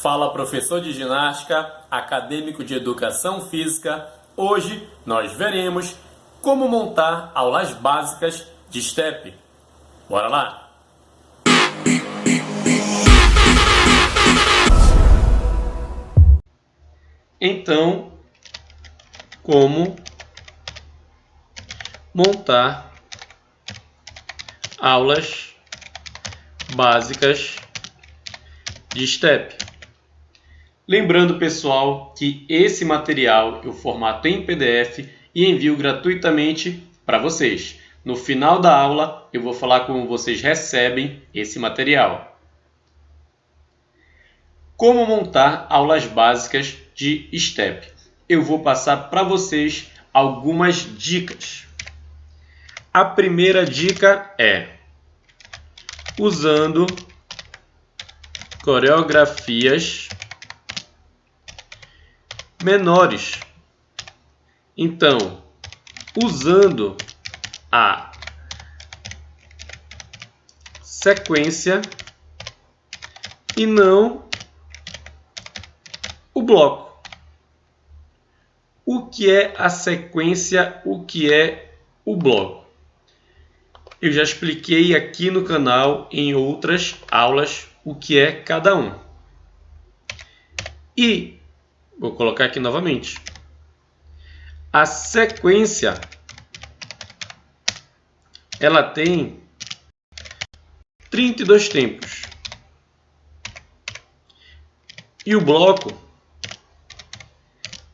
Fala, professor de ginástica, acadêmico de educação física. Hoje nós veremos como montar aulas básicas de STEP. Bora lá! Então, como montar aulas básicas de STEP? Lembrando, pessoal, que esse material eu formato em PDF e envio gratuitamente para vocês. No final da aula, eu vou falar como vocês recebem esse material. Como montar aulas básicas de STEP? Eu vou passar para vocês algumas dicas. A primeira dica é usando coreografias menores. Então, usando a sequência e não o bloco. O que é a sequência? O que é o bloco? Eu já expliquei aqui no canal em outras aulas o que é cada um. E vou colocar aqui novamente. A sequência ela tem 32 tempos. E o bloco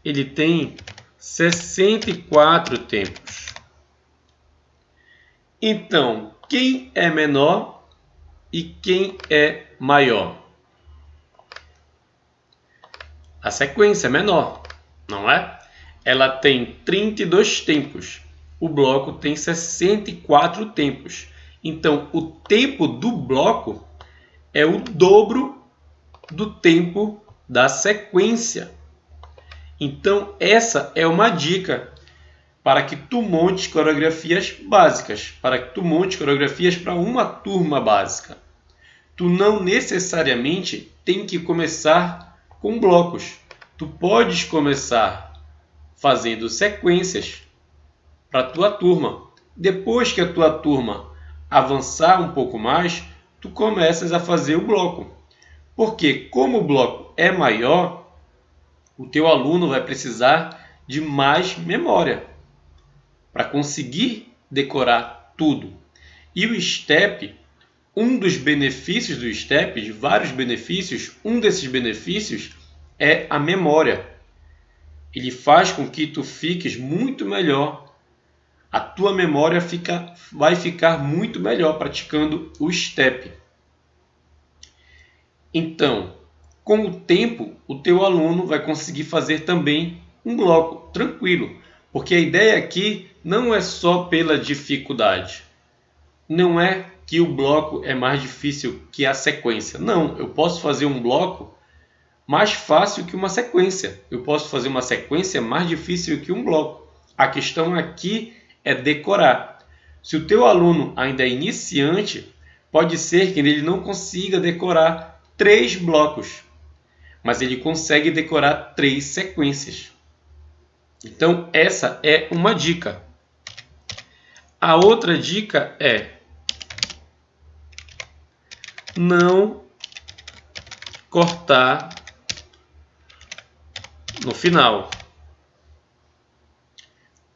ele tem 64 tempos. Então, quem é menor e quem é maior? A sequência é menor, não é? Ela tem 32 tempos. O bloco tem 64 tempos. Então, o tempo do bloco é o dobro do tempo da sequência. Então, essa é uma dica para que tu montes coreografias básicas, para que tu montes coreografias para uma turma básica. Tu não necessariamente tem que começar com blocos. Tu podes começar fazendo sequências para a tua turma. Depois que a tua turma avançar um pouco mais, tu começas a fazer o bloco. Porque como o bloco é maior, o teu aluno vai precisar de mais memória para conseguir decorar tudo. E o STEP, um dos benefícios do STEP, de vários benefícios, um desses benefícios é a memória. Ele faz com que tu fiques muito melhor. A tua memória vai ficar muito melhor praticando o STEP. Então, com o tempo, o teu aluno vai conseguir fazer também um bloco tranquilo. Porque a ideia aqui não é só pela dificuldade. Não é que o bloco é mais difícil que a sequência. Não, eu posso fazer um bloco mais fácil que uma sequência. Eu posso fazer uma sequência mais difícil que um bloco. A questão aqui é decorar. Se o teu aluno ainda é iniciante, pode ser que ele não consiga decorar 3 blocos, mas ele consegue decorar 3 sequências. Então, essa é uma dica. A outra dica é não cortar no final.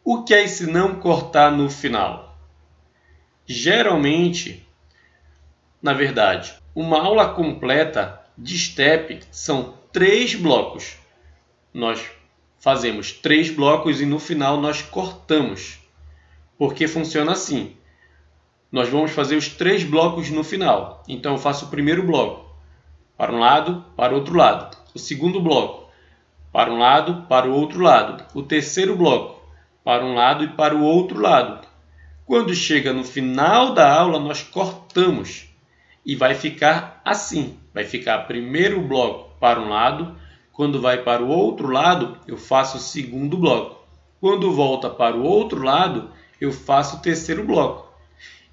O que é esse não cortar no final? Geralmente, na verdade, uma aula completa de STEP são 3 blocos. Nós fazemos 3 blocos e no final nós cortamos. Porque funciona assim. Nós vamos fazer os 3 blocos no final. Então eu faço o primeiro bloco para um lado, para o outro lado. O segundo bloco para um lado, para o outro lado. O terceiro bloco para um lado e para o outro lado. Quando chega no final da aula, nós cortamos. E vai ficar assim. Vai ficar primeiro bloco para um lado. Quando vai para o outro lado, eu faço o segundo bloco. Quando volta para o outro lado, eu faço o terceiro bloco.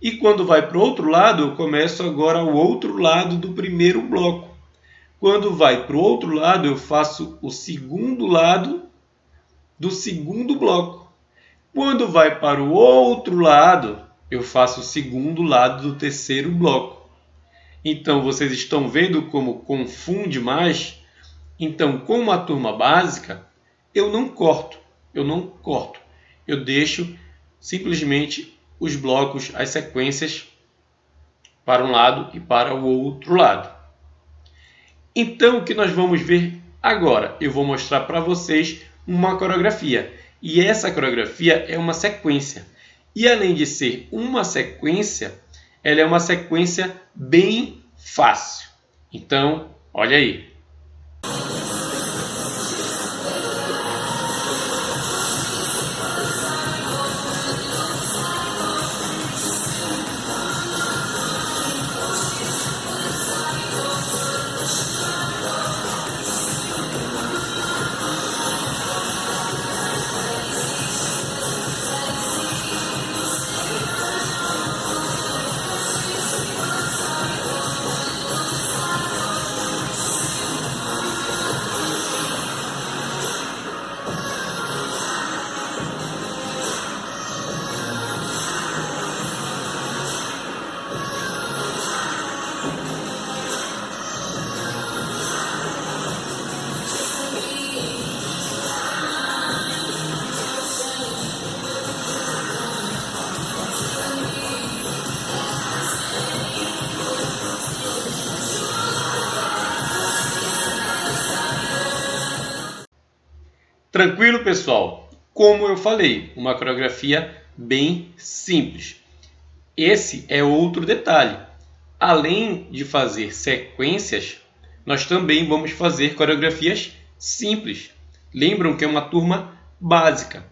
E quando vai para o outro lado, eu começo agora o outro lado do primeiro bloco. Quando vai para o outro lado, eu faço o segundo lado do segundo bloco. Quando vai para o outro lado, eu faço o segundo lado do terceiro bloco. Então, vocês estão vendo como confunde mais? Então, com uma turma básica, eu não corto. Eu deixo simplesmente os blocos, as sequências para um lado e para o outro lado. Então, o que nós vamos ver agora? Eu vou mostrar para vocês uma coreografia. E essa coreografia é uma sequência. E além de ser uma sequência, ela é uma sequência bem fácil. Então, olha aí. Tranquilo, pessoal? Como eu falei, uma coreografia bem simples. Esse é outro detalhe. Além de fazer sequências, nós também vamos fazer coreografias simples. Lembram que é uma turma básica.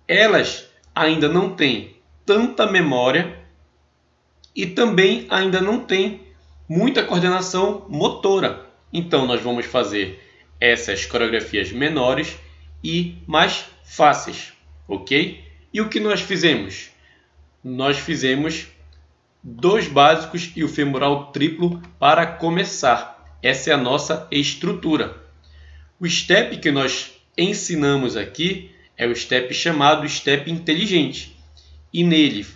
Elas ainda não têm tanta memória e também ainda não têm muita coordenação motora. Então, nós vamos fazer essas coreografias menores e mais fáceis, ok? E o que nós fizemos? Nós fizemos 2 básicos e o femoral triplo para começar. Essa é a nossa estrutura. O step que nós ensinamos aqui é o step chamado step inteligente. E nele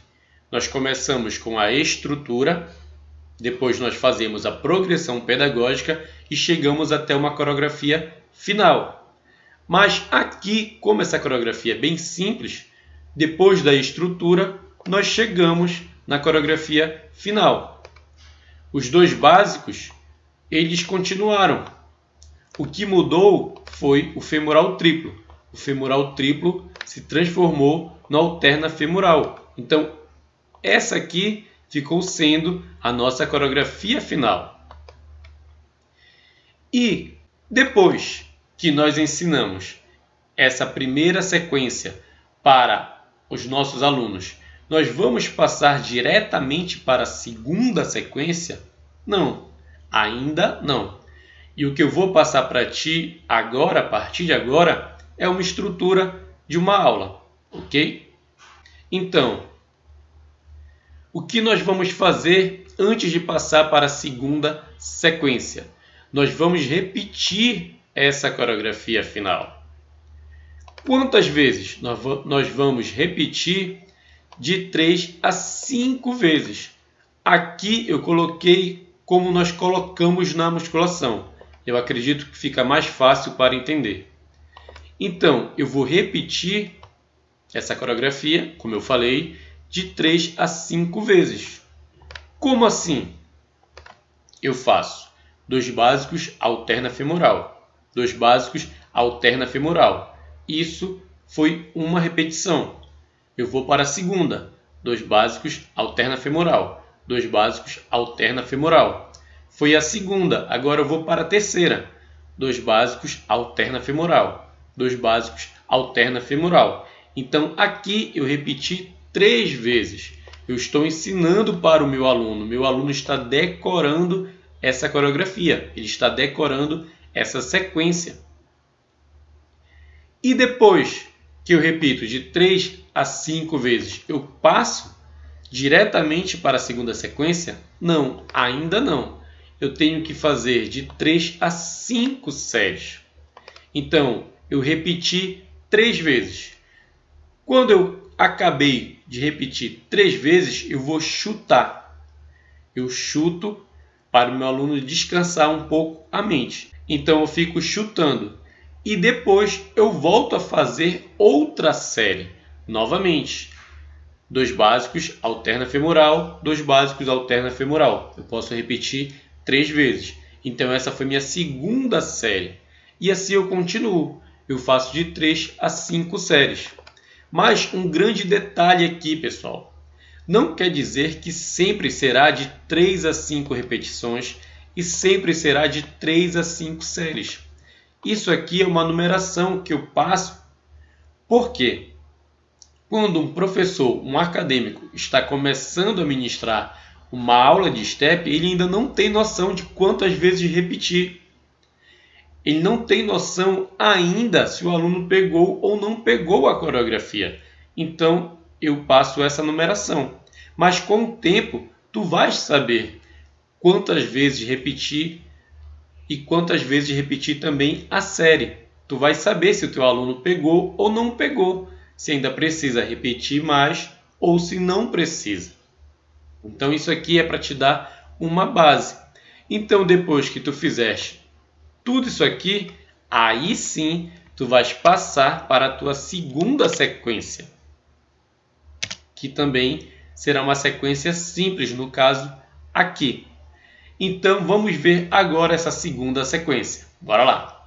nós começamos com a estrutura, depois nós fazemos a progressão pedagógica e chegamos até uma coreografia final. Mas aqui, como essa coreografia é bem simples, depois da estrutura, nós chegamos na coreografia final. Os 2 básicos, eles continuaram. O que mudou foi o femoral triplo. O femoral triplo se transformou no alterna femoral. Então, essa aqui ficou sendo a nossa coreografia final. E depois que nós ensinamos essa primeira sequência para os nossos alunos, nós vamos passar diretamente para a segunda sequência? Não, ainda não. E o que eu vou passar para ti agora, a partir de agora, é uma estrutura de uma aula, ok? Então, o que nós vamos fazer antes de passar para a segunda sequência? Nós vamos repetir essa coreografia final. Quantas vezes? Nós vamos repetir de 3 a 5 vezes. Aqui eu coloquei como nós colocamos na musculação. Eu acredito que fica mais fácil para entender. Então, eu vou repetir essa coreografia, como eu falei, de 3 a 5 vezes. Como assim? Eu faço 2 básicos, alterna femoral. 2 básicos, alterna femoral. Isso foi uma repetição. Eu vou para a segunda. 2 básicos, alterna femoral. 2 básicos, alterna femoral. Foi a segunda. Agora eu vou para a terceira. 2 básicos, alterna femoral. 2 básicos, alterna femoral. Então, aqui eu repeti 3 vezes. Eu estou ensinando para o meu aluno. Meu aluno está decorando essa coreografia. Ele está decorando essa sequência. E depois que eu repito de 3 a 5 vezes, eu passo diretamente para a segunda sequência? Não, ainda não. eu tenho que fazer de 3 a 5 séries. Então, eu repeti 3 vezes. Quando eu acabei de repetir 3 vezes, eu vou chutar. Eu chuto para o meu aluno descansar um pouco a mente. Então, eu fico chutando. E depois eu volto a fazer outra série. Novamente. 2 básicos, alterna femoral, 2 básicos, alterna femoral. Eu posso repetir 3 vezes. Então, essa foi minha segunda série. E assim eu continuo. Eu faço de 3 a 5 séries. Mas um grande detalhe aqui, pessoal. Não quer dizer que sempre será de 3 a 5 repetições e sempre será de 3 a 5 séries. Isso aqui é uma numeração que eu passo. Por quê? Quando um professor, um acadêmico, está começando a ministrar uma aula de step, ele ainda não tem noção de quantas vezes repetir. Ele não tem noção ainda se o aluno pegou ou não pegou a coreografia. Então, eu passo essa numeração. Mas com o tempo, tu vais saber quantas vezes repetir e quantas vezes repetir também a série. Tu vais saber se o teu aluno pegou ou não pegou, se ainda precisa repetir mais ou se não precisa. Então, isso aqui é para te dar uma base. Então, depois que tu fizeste tudo isso aqui, aí sim tu vais passar para a tua segunda sequência, que também será uma sequência simples, no caso aqui. Então vamos ver agora essa segunda sequência. Bora lá!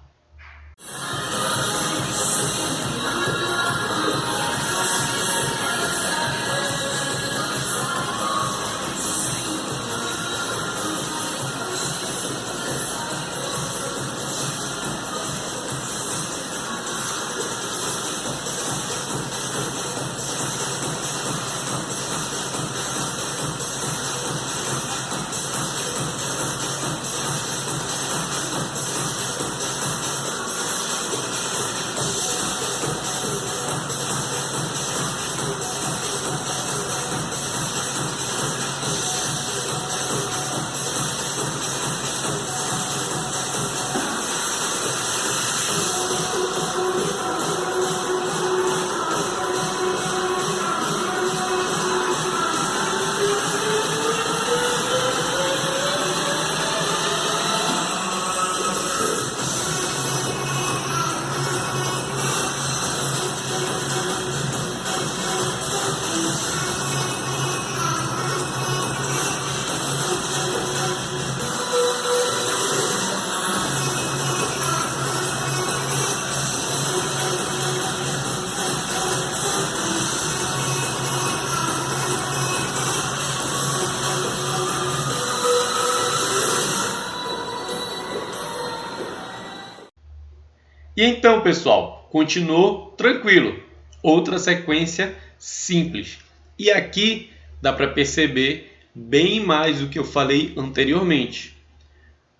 E então, pessoal, continuou tranquilo. Outra sequência simples. E aqui dá para perceber bem mais do que eu falei anteriormente.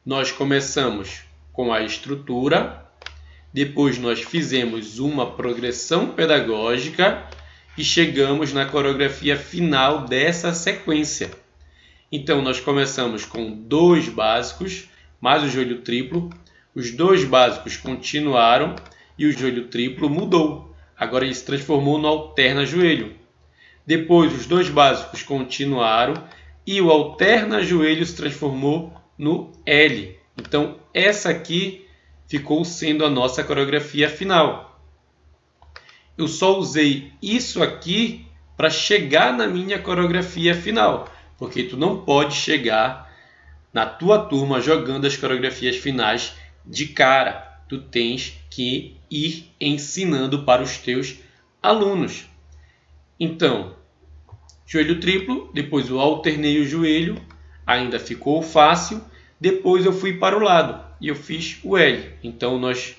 Nós começamos com a estrutura, depois nós fizemos uma progressão pedagógica e chegamos na coreografia final dessa sequência. Então, nós começamos com 2 básicos, mais o joelho triplo. Os 2 básicos continuaram e o joelho triplo mudou. Agora ele se transformou no alterna joelho. Depois os 2 básicos continuaram e o alterna joelho se transformou no L. Então essa aqui ficou sendo a nossa coreografia final. Eu só usei isso aqui para chegar na minha coreografia final, porque tu não pode chegar na tua turma jogando as coreografias finais de cara. Tu tens que ir ensinando para os teus alunos. Então, joelho triplo, depois eu alternei o joelho, ainda ficou fácil, depois eu fui para o lado e eu fiz o L. Então, nós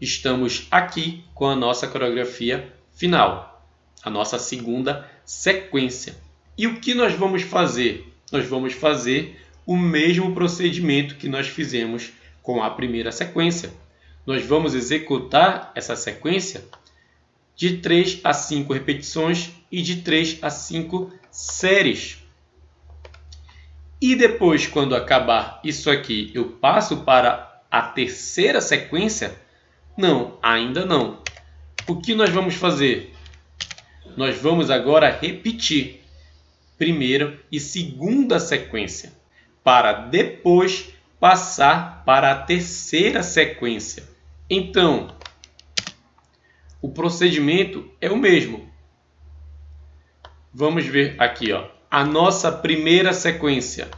estamos aqui com a nossa coreografia final, a nossa segunda sequência. E o que nós vamos fazer? Nós vamos fazer o mesmo procedimento que nós fizemos com a primeira sequência. Nós vamos executar essa sequência de 3 a 5 repetições e de 3 a 5 séries. E depois, quando acabar isso aqui, eu passo para a terceira sequência? Não, ainda não. O que nós vamos fazer? Nós vamos agora repetir primeira e segunda sequência, para depois passar para a terceira sequência. Então, o procedimento é o mesmo. Vamos ver aqui, ó, a nossa primeira sequência.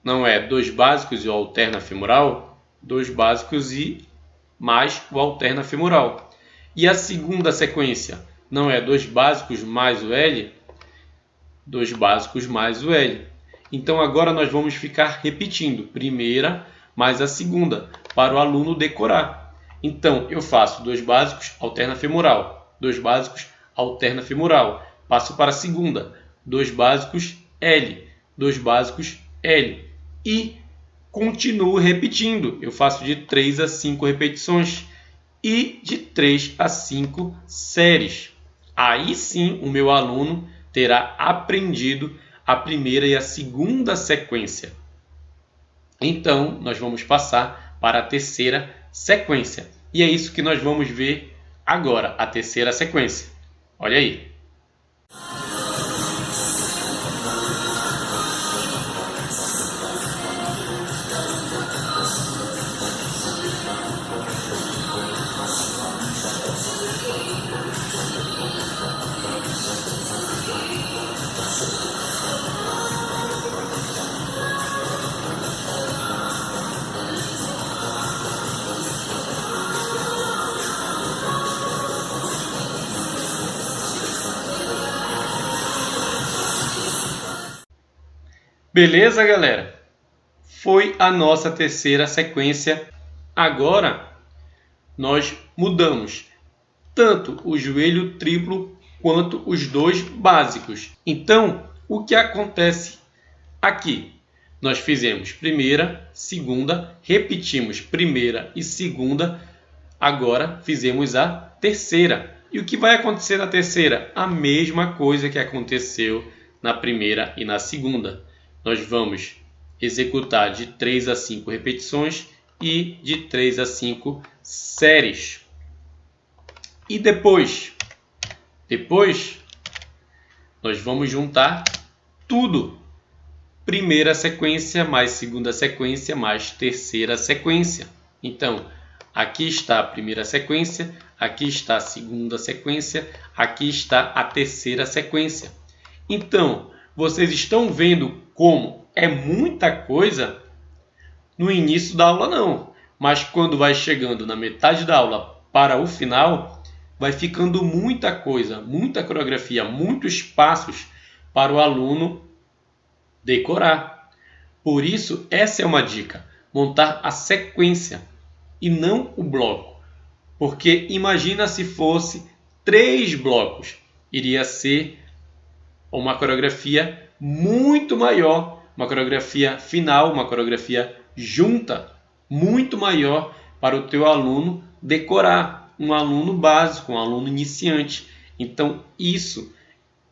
Não é 2 básicos e o alterna femoral? 2 básicos e mais o alterna femoral. E a segunda sequência? Não é 2 básicos mais o L? 2 básicos mais o L. Então agora nós vamos ficar repetindo primeira mais a segunda para o aluno decorar. Então eu faço 2 básicos, alterna femoral, 2 básicos, alterna femoral. Passo para a segunda, 2 básicos, L, 2 básicos, L. E continuo repetindo. Eu faço de 3 a 5 repetições e de 3 a 5 séries. Aí sim o meu aluno terá aprendido a primeira e a segunda sequência. Então, nós vamos passar para a terceira sequência. E é isso que nós vamos ver agora, a terceira sequência. Olha aí. Beleza, galera? Foi a nossa terceira sequência. Agora, nós mudamos tanto o joelho triplo quanto os 2 básicos. Então, o que acontece aqui? Nós fizemos primeira, segunda, repetimos primeira e segunda, agora fizemos a terceira. E o que vai acontecer na terceira? A mesma coisa que aconteceu na primeira e na segunda. Nós vamos executar de 3 a 5 repetições e de 3 a 5 séries. E depois nós vamos juntar tudo. Primeira sequência mais segunda sequência mais terceira sequência. Então, aqui está a primeira sequência, aqui está a segunda sequência, aqui está a terceira sequência. Então, vocês estão vendo como é muita coisa? No início da aula não, mas quando vai chegando na metade da aula para o final, vai ficando muita coisa, muita coreografia, muitos passos para o aluno decorar. Por isso, essa é uma dica, montar a sequência e não o bloco. Porque imagina se fosse 3 blocos, iria ser uma coreografia muito maior, uma coreografia final, uma coreografia junta, muito maior para o teu aluno decorar, um aluno básico, um aluno iniciante. Então, isso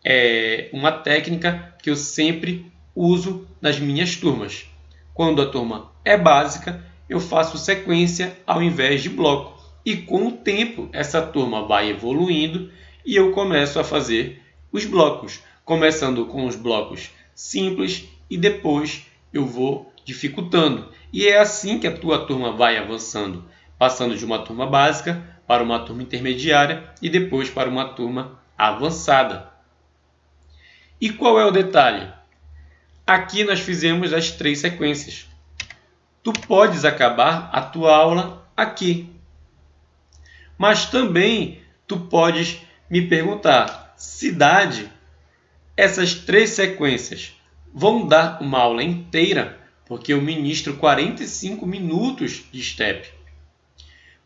é uma técnica que eu sempre uso nas minhas turmas. Quando a turma é básica, eu faço sequência ao invés de bloco. E com o tempo, essa turma vai evoluindo e eu começo a fazer os blocos, começando com os blocos simples e depois eu vou dificultando. E é assim que a tua turma vai avançando, passando de uma turma básica para uma turma intermediária e depois para uma turma avançada. E qual é o detalhe? Aqui nós fizemos as 3 sequências. Tu podes acabar a tua aula aqui. Mas também tu podes me perguntar, Cidade, essas 3 sequências vão dar uma aula inteira? Porque eu ministro 45 minutos de step.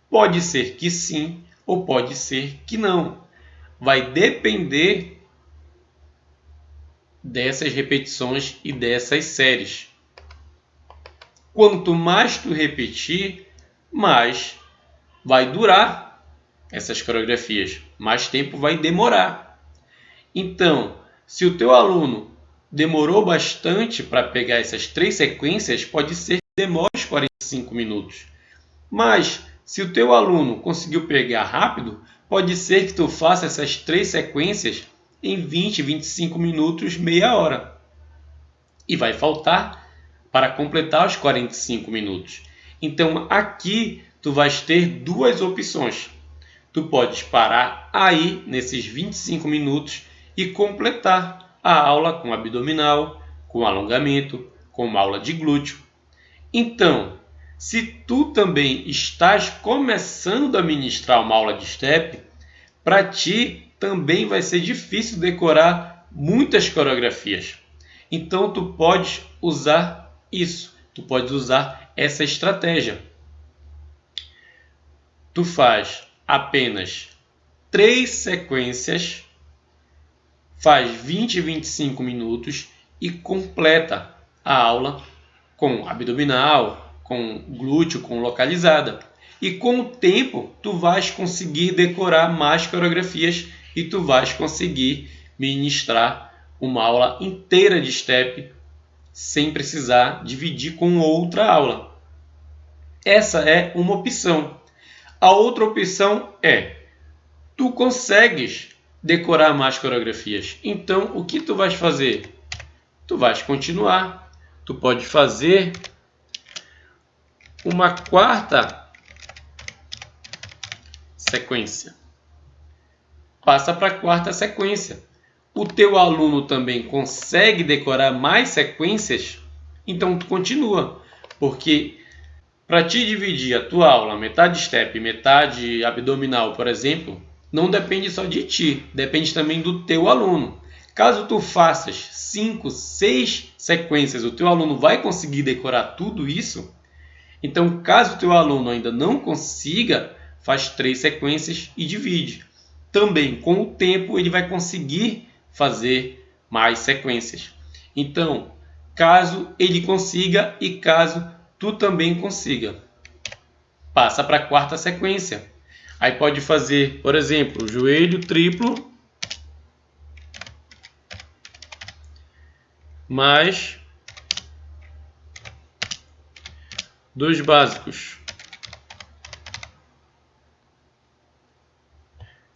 Pode ser que sim ou pode ser que não. Vai depender dessas repetições e dessas séries. Quanto mais tu repetir, mais vai durar essas coreografias, mais tempo vai demorar. Então, se o teu aluno demorou bastante para pegar essas 3 sequências, pode ser que demore os 45 minutos. Mas, se o teu aluno conseguiu pegar rápido, pode ser que tu faça essas 3 sequências em 20, 25 minutos, meia hora. E vai faltar para completar os 45 minutos. Então, aqui tu vais ter duas opções. Tu podes parar aí nesses 25 minutos e completar a aula com abdominal, com alongamento, com uma aula de glúteo. Então, se tu também estás começando a ministrar uma aula de step, para ti também vai ser difícil decorar muitas coreografias. Então, tu podes usar isso, tu podes usar essa estratégia. Tu faz apenas 3 sequências, faz 20 e 25 minutos e completa a aula com abdominal, com glúteo, com localizada. E com o tempo, tu vais conseguir decorar mais coreografias e tu vais conseguir ministrar uma aula inteira de step sem precisar dividir com outra aula. Essa é uma opção. A outra opção é, tu consegues decorar mais coreografias. Então, o que tu vais fazer? Tu vais continuar. Tu pode fazer uma 4ª sequência. Passa para a 4ª sequência. O teu aluno também consegue decorar mais sequências? Então, tu continua. Porque para te dividir a tua aula, metade step, metade abdominal, por exemplo, não depende só de ti, depende também do teu aluno. Caso tu faças 5, 6 sequências, o teu aluno vai conseguir decorar tudo isso? Então, caso o teu aluno ainda não consiga, faz 3 sequências e divide. Também, com o tempo, ele vai conseguir fazer mais sequências. Então, caso ele consiga e caso tu também consiga, passa para a 4ª sequência. Aí pode fazer, por exemplo, joelho triplo mais 2 básicos.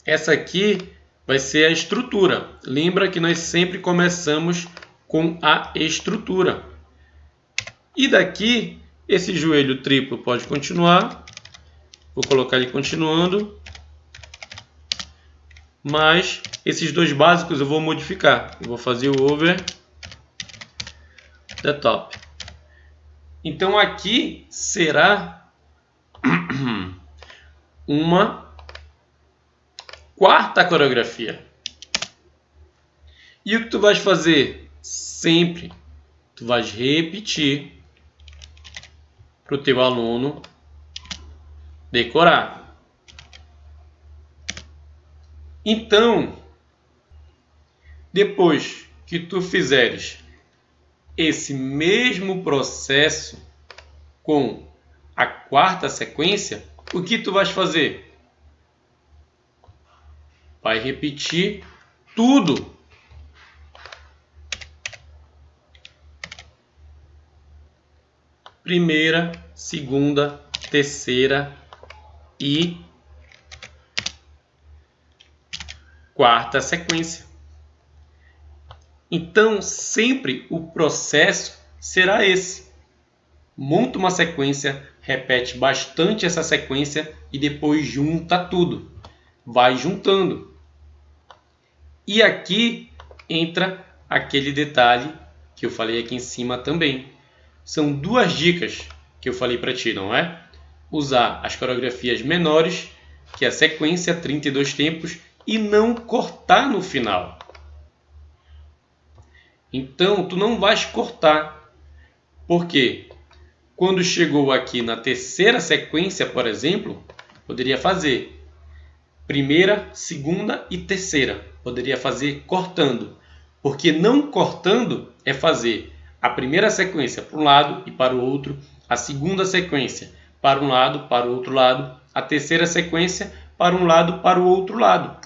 Essa aqui vai ser a estrutura. Lembra que nós sempre começamos com a estrutura. E daqui, esse joelho triplo pode continuar. Vou colocar ele continuando. Mas esses 2 básicos eu vou modificar. Eu vou fazer o over the top. Então aqui será uma 4ª coreografia. E o que tu vais fazer? Sempre tu vais repetir para o teu aluno decorar. Então, depois que tu fizeres esse mesmo processo com a 4ª sequência, o que tu vais fazer? Vai repetir tudo. Primeira, segunda, terceira e 4ª sequência. Então, sempre o processo será esse. Monta uma sequência, repete bastante essa sequência e depois junta tudo. Vai juntando. E aqui entra aquele detalhe que eu falei aqui em cima também. São 2 dicas que eu falei para ti, não é? Usar as coreografias menores, que é a sequência 32 tempos, e não cortar no final. Então, tu não vais cortar. Por quê? Quando chegou aqui na 3ª sequência, por exemplo, poderia fazer primeira, segunda e terceira. Poderia fazer cortando. Porque não cortando é fazer a primeira sequência para um lado e para o outro, a segunda sequência para um lado, para o outro lado, a terceira sequência para um lado, para o outro lado.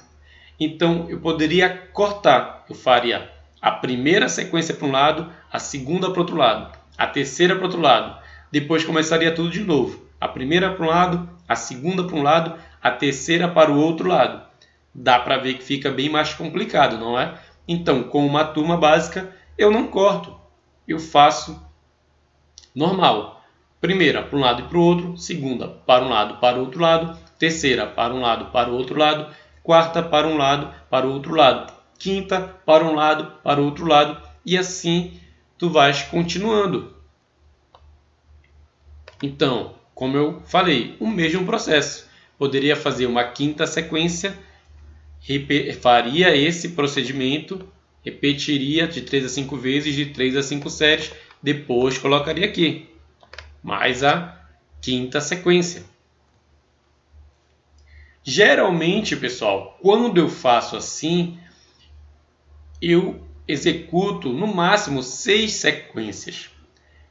Então, eu poderia cortar. Eu faria A primeira sequência para um lado, a segunda para o outro lado, a terceira para o outro lado. Depois começaria tudo de novo. A primeira para um lado, a segunda para um lado, a terceira para o outro lado. Dá para ver que fica bem mais complicado, não é? Então, com uma turma básica, eu não corto. Eu faço normal. Primeira para um lado e para o outro, segunda para um lado, para o outro lado, terceira para um lado, para o outro lado, quarta para um lado, para o outro lado, quinta para um lado, para o outro lado, e assim tu vais continuando. Então, como eu falei, o mesmo processo. Poderia fazer uma quinta sequência, faria esse procedimento, repetiria de 3 a 5 vezes, de 3 a 5 séries, depois colocaria aqui mais a quinta sequência. Geralmente, pessoal, quando eu faço assim, eu executo no máximo 6 sequências.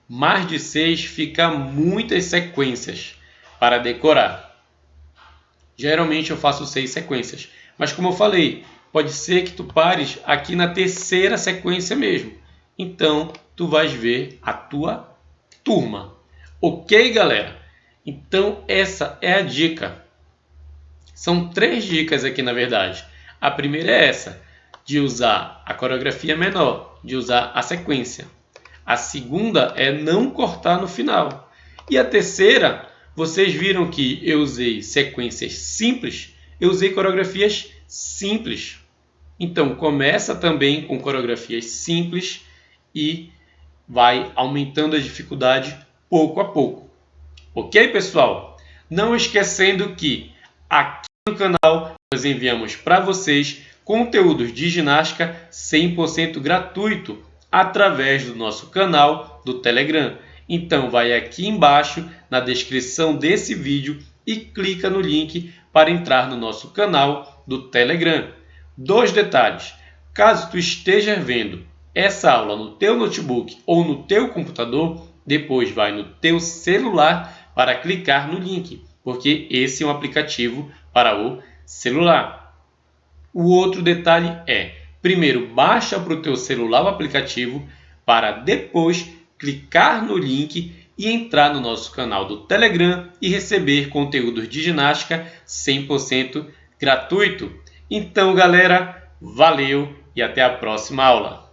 Mais de 6 fica muitas sequências para decorar. Geralmente eu faço 6 sequências. Mas como eu falei, pode ser que tu pares aqui na terceira sequência mesmo. Então, tu vais ver a tua turma. Ok, galera? Então, essa é a dica. São 3 dicas aqui, na verdade. A primeira é essa, de usar a coreografia menor, de usar a sequência. A segunda é não cortar no final. E a terceira, vocês viram que eu usei sequências simples, eu usei coreografias simples. Então, começa também com coreografias simples e vai aumentando a dificuldade pouco a pouco. Ok, pessoal? Não esquecendo que aqui no canal nós enviamos para vocês conteúdos de ginástica 100% gratuito através do nosso canal do Telegram. Então vai aqui embaixo na descrição desse vídeo e clica no link para entrar no nosso canal do Telegram. 2 detalhes: caso tu esteja vendo essa aula no teu notebook ou no teu computador, depois vai no teu celular para clicar no link, porque esse é um aplicativo para o celular. O outro detalhe é, primeiro baixa para o teu celular o aplicativo para depois clicar no link e entrar no nosso canal do Telegram e receber conteúdos de ginástica 100% gratuito. Então, galera, valeu e até a próxima aula.